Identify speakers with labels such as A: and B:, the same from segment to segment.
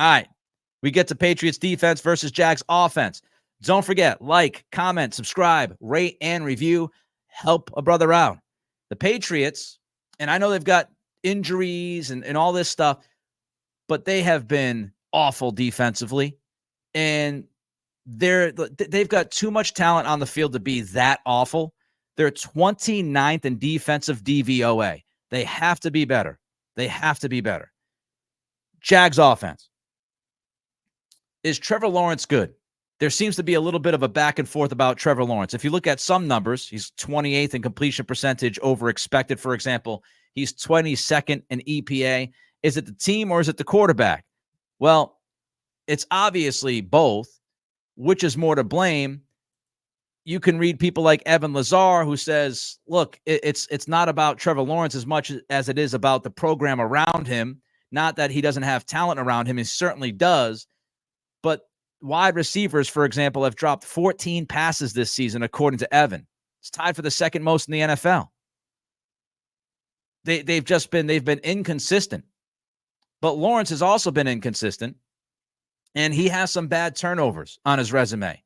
A: All right. We get to Patriots defense versus Jags offense. Don't forget, like, comment, subscribe, rate, and review. Help a brother out. The Patriots, and I know they've got injuries and all this stuff, but they have been awful defensively. And they've got too much talent on the field to be that awful. They're 29th in defensive DVOA. They have to be better. They have to be better. Jags offense. Is Trevor Lawrence good? There seems to be a little bit of a back and forth about Trevor Lawrence. If you look at some numbers, he's 28th in completion percentage over expected, for example. He's 22nd in EPA. Is it the team or is it the quarterback? Well, it's obviously both. Which is more to blame? You can read people like Evan Lazar who says, look, it's not about Trevor Lawrence as much as it is about the program around him. Not that he doesn't have talent around him. He certainly does. But wide receivers, for example, have dropped 14 passes this season, according to Evan. It's tied for the second most in the NFL. They've been inconsistent. But Lawrence has also been inconsistent, and he has some bad turnovers on his resume.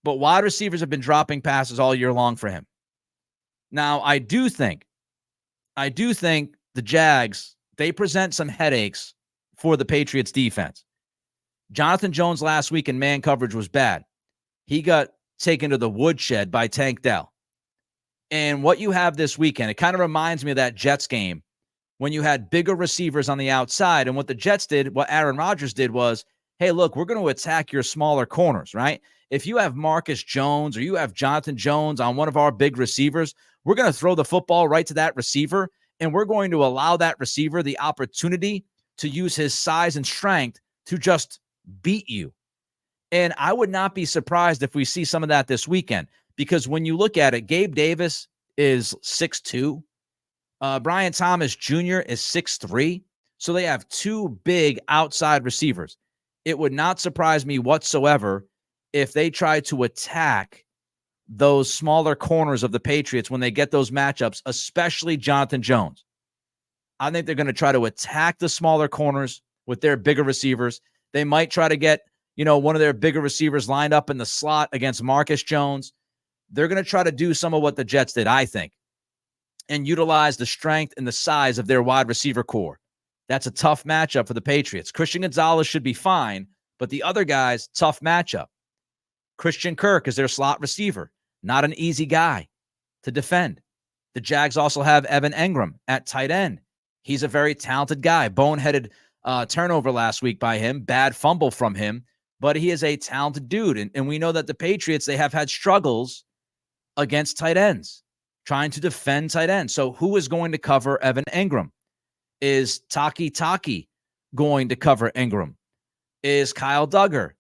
A: But wide receivers have been dropping passes all year long for him. Now, I do think the Jags, they present some headaches for the Patriots defense. Jonathan Jones last week in man coverage was bad. He got taken to the woodshed by Tank Dell. And what you have this weekend, it kind of reminds me of that Jets game when you had bigger receivers on the outside. And what the Jets did, what Aaron Rodgers did was, hey, look, we're going to attack your smaller corners, right? If you have Marcus Jones or you have Jonathan Jones on one of our big receivers, we're going to throw the football right to that receiver, and we're going to allow that receiver the opportunity to use his size and strength to just beat you. And I would not be surprised if we see some of that this weekend, because when you look at it, Gabe Davis is 6'2". Brian Thomas Jr. is 6'3". So they have two big outside receivers. It would not surprise me whatsoever if they try to attack those smaller corners of the Patriots when they get those matchups, especially Jonathan Jones. I think they're going to try to attack the smaller corners with their bigger receivers. They might try to get, one of their bigger receivers lined up in the slot against Marcus Jones. They're going to try to do some of what the Jets did, I think, and utilize the strength and the size of their wide receiver core. That's a tough matchup for the Patriots. Christian Gonzalez should be fine, but the other guys, tough matchup. Christian Kirk is their slot receiver. Not an easy guy to defend. The Jags also have Evan Engram at tight end. He's a very talented guy. Boneheaded turnover last week by him. Bad fumble from him. But he is a talented dude. And we know that the Patriots, they have had struggles against tight ends, trying to defend tight ends. So who is going to cover Evan Engram? Is Taki going to cover Engram? Is Kyle Duggar?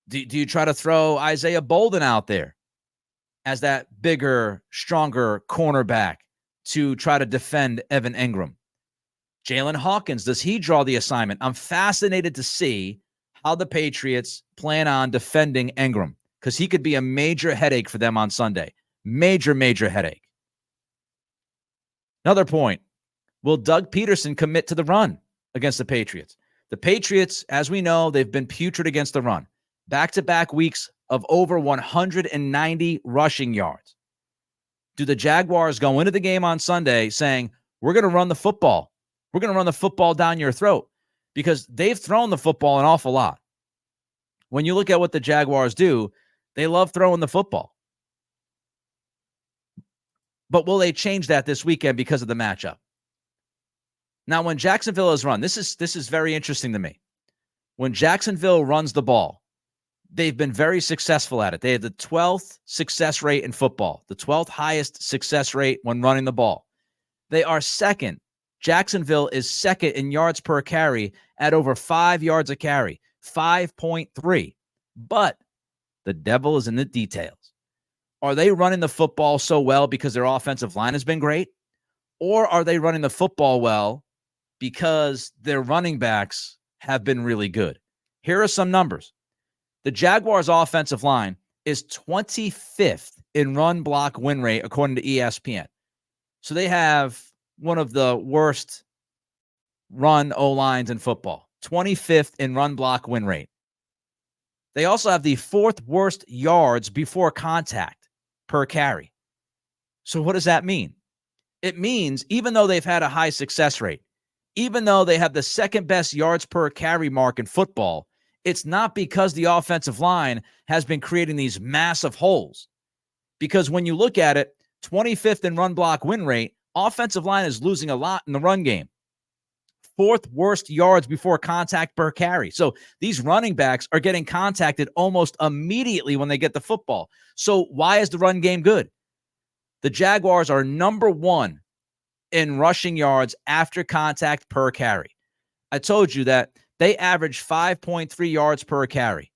A: Do you try to throw Isaiah Bolden out there as that bigger, stronger cornerback to try to defend Evan Engram? Jalen Hawkins, does he draw the assignment? I'm fascinated to see how the Patriots plan on defending Engram, because he could be a major headache for them on Sunday. Major headache. Another point. Will Doug Peterson commit to the run against the Patriots? The Patriots, as we know, they've been putrid against the run. Back-to-back weeks of over 190 rushing yards. Do the Jaguars go into the game on Sunday saying, we're going to run the football? We're going to run the football down your throat, because they've thrown the football an awful lot. When you look at what the Jaguars do, they love throwing the football. But will they change that this weekend because of the matchup? Now, when Jacksonville has run, this is very interesting to me. When Jacksonville runs the ball, they've been very successful at it. They have the 12th success rate in football, the 12th highest success rate when running the ball. They are second. Jacksonville is second in yards per carry at over 5 yards a carry, 5.3. But the devil is in the details. Are they running the football so well because their offensive line has been great? Or are they running the football well because their running backs have been really good? Here are some numbers. The Jaguars' offensive line is 25th in run block win rate, according to ESPN. So they have one of the worst run O-lines in football. 25th in run block win rate. They also have the 4th worst yards before contact per carry. So what does that mean? It means even though they've had a high success rate, even though they have the 2nd best yards per carry mark in football, it's not because the offensive line has been creating these massive holes. Because when you look at it, 25th in run block win rate, offensive line is losing a lot in the run game. 4th worst yards before contact per carry. So these running backs are getting contacted almost immediately when they get the football. So why is the run game good? The Jaguars are number 1 in rushing yards after contact per carry. I told you that they average 5.3 yards per carry.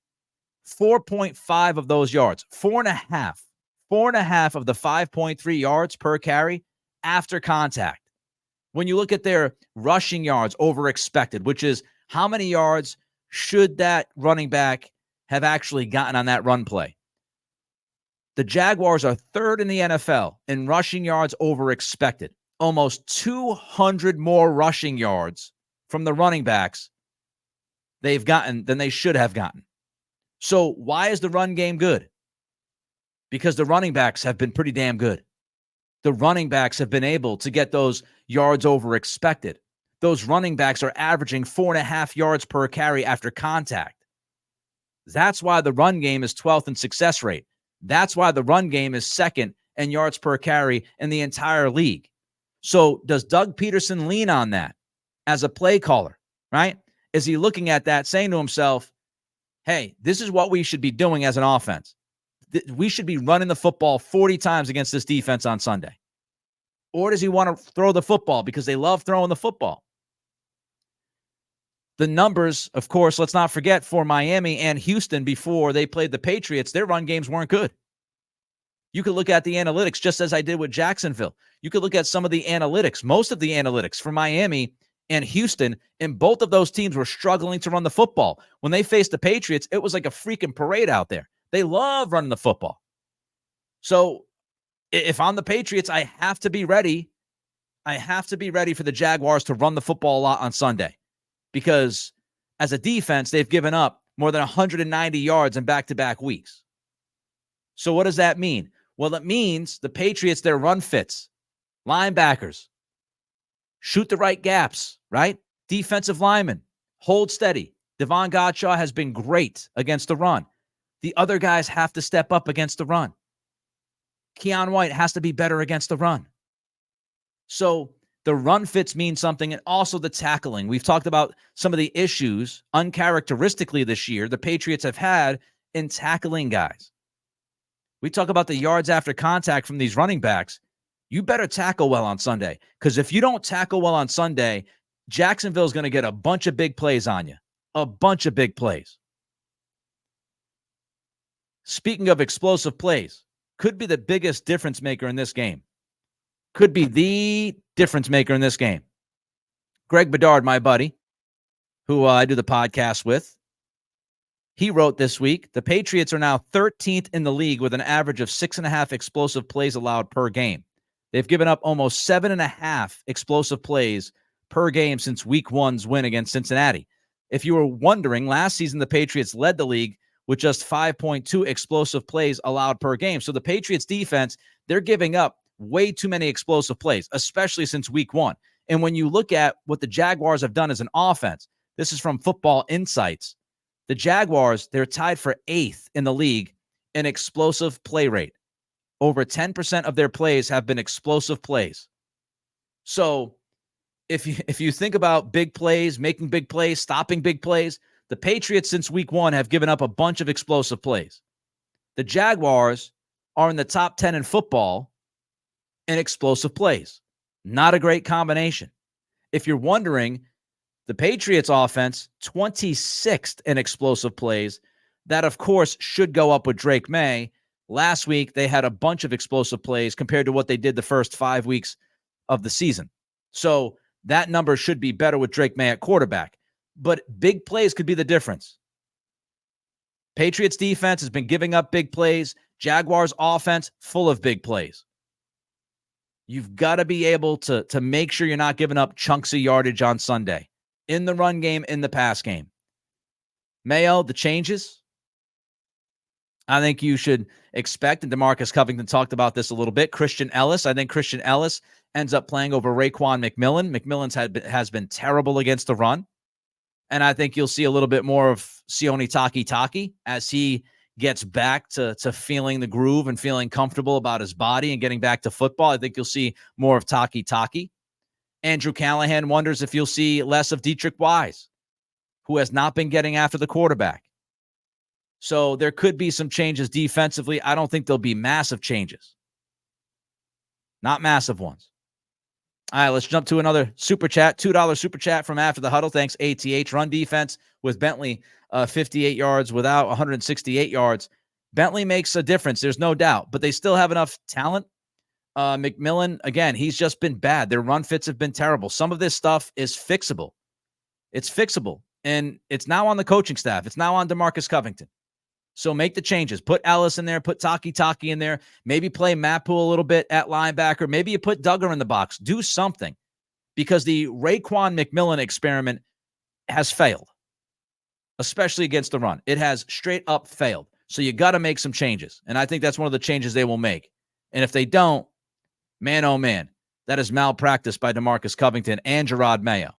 A: 4.5 of those yards, 4.5 of the 5.3 yards per carry after contact. When you look at their rushing yards over expected, which is how many yards should that running back have actually gotten on that run play? The Jaguars are 3rd in the NFL in rushing yards over expected. Almost 200 more rushing yards from the running backs they've gotten than they should have gotten. So why is the run game good? Because the running backs have been pretty damn good. The running backs have been able to get those yards over expected. Those running backs are averaging 4.5 yards per carry after contact. That's why the run game is 12th in success rate. That's why the run game is 2nd in yards per carry in the entire league. So does Doug Peterson lean on that as a play caller, right? Is he looking at that saying to himself, hey, this is what we should be doing as an offense. We should be running the football 40 times against this defense on Sunday. Or does he want to throw the football because they love throwing the football? The numbers, of course, let's not forget, for Miami and Houston before they played the Patriots, their run games weren't good. You could look at the analytics just as I did with Jacksonville. You could look at some of the analytics, most of the analytics for Miami and Houston, and both of those teams were struggling to run the football. When they faced the Patriots, it was like a freaking parade out there. They love running the football. So if I'm the Patriots, I have to be ready. I have to be ready for the Jaguars to run the football a lot on Sunday because as a defense, they've given up more than 190 yards in back-to-back weeks. So what does that mean? Well, it means the Patriots, their run fits, linebackers, shoot the right gaps, right? Defensive linemen, hold steady. Devon Godshaw has been great against the run. The other guys have to step up against the run. Keion White has to be better against the run. So the run fits mean something, and also the tackling. We've talked about some of the issues, uncharacteristically this year, the Patriots have had in tackling guys. We talk about the yards after contact from these running backs. You better tackle well on Sunday, because if you don't tackle well on Sunday, Jacksonville's going to get a bunch of big plays on you. A bunch of big plays. Speaking of explosive plays, could be the biggest difference maker in this game. Could be the difference maker in this game. Greg Bedard, my buddy, who I do the podcast with, he wrote this week, the Patriots are now 13th in the league with an average of 6.5 explosive plays allowed per game. They've given up almost 7.5 explosive plays per game since week 1's win against Cincinnati. If you were wondering, last season the Patriots led the league with just 5.2 explosive plays allowed per game. So the Patriots defense, they're giving up way too many explosive plays, especially since week 1. And when you look at what the Jaguars have done as an offense, this is from Football Insights. The Jaguars, they're tied for 8th in the league in explosive play rate. Over 10% of their plays have been explosive plays. So if you think about big plays, making big plays, stopping big plays, the Patriots since week 1 have given up a bunch of explosive plays. The Jaguars are in the top 10 in football in explosive plays. Not a great combination. If you're wondering, the Patriots offense, 26th in explosive plays. That, of course, should go up with Drake May. Last week, they had a bunch of explosive plays compared to what they did the first 5 weeks of the season. So that number should be better with Drake May at quarterback. But big plays could be the difference. Patriots defense has been giving up big plays. Jaguars offense, full of big plays. You've got to be able to make sure you're not giving up chunks of yardage on Sunday. in the run game, in the pass game. Mayo, the changes, I think you should expect, and DeMarcus Covington talked about this a little bit, Christian Ellis. I think Christian Ellis ends up playing over Raekwon McMillan. McMillan's has been terrible against the run. And I think you'll see a little bit more of Sione Takitaki as he gets back to feeling the groove and feeling comfortable about his body and getting back to football. I think you'll see more of Takitaki. Andrew Callahan wonders if you'll see less of Dietrich Wise, who has not been getting after the quarterback. So there could be some changes defensively. I don't think there'll be massive changes. Not massive ones. All right, let's jump to another super chat. $2 super chat from After the Huddle. Thanks, ATH. Run defense with Bentley, 58 yards without 168 yards. Bentley makes a difference. There's no doubt, but they still have enough talent. McMillan, again, he's just been bad. Their run fits have been terrible. Some of this stuff is fixable. It's fixable, and it's now on the coaching staff. It's now on DeMarcus Covington. So make the changes. Put Ellis in there. Put Takitaki in there. Maybe play Matt Poole a little bit at linebacker. Maybe you put Duggar in the box. Do something, because the Raekwon McMillan experiment has failed, especially against the run. It has straight up failed. So you got to make some changes, and I think that's one of the changes they will make. And if they don't, man, oh man, that is malpractice by DeMarcus Covington and Gerard Mayo.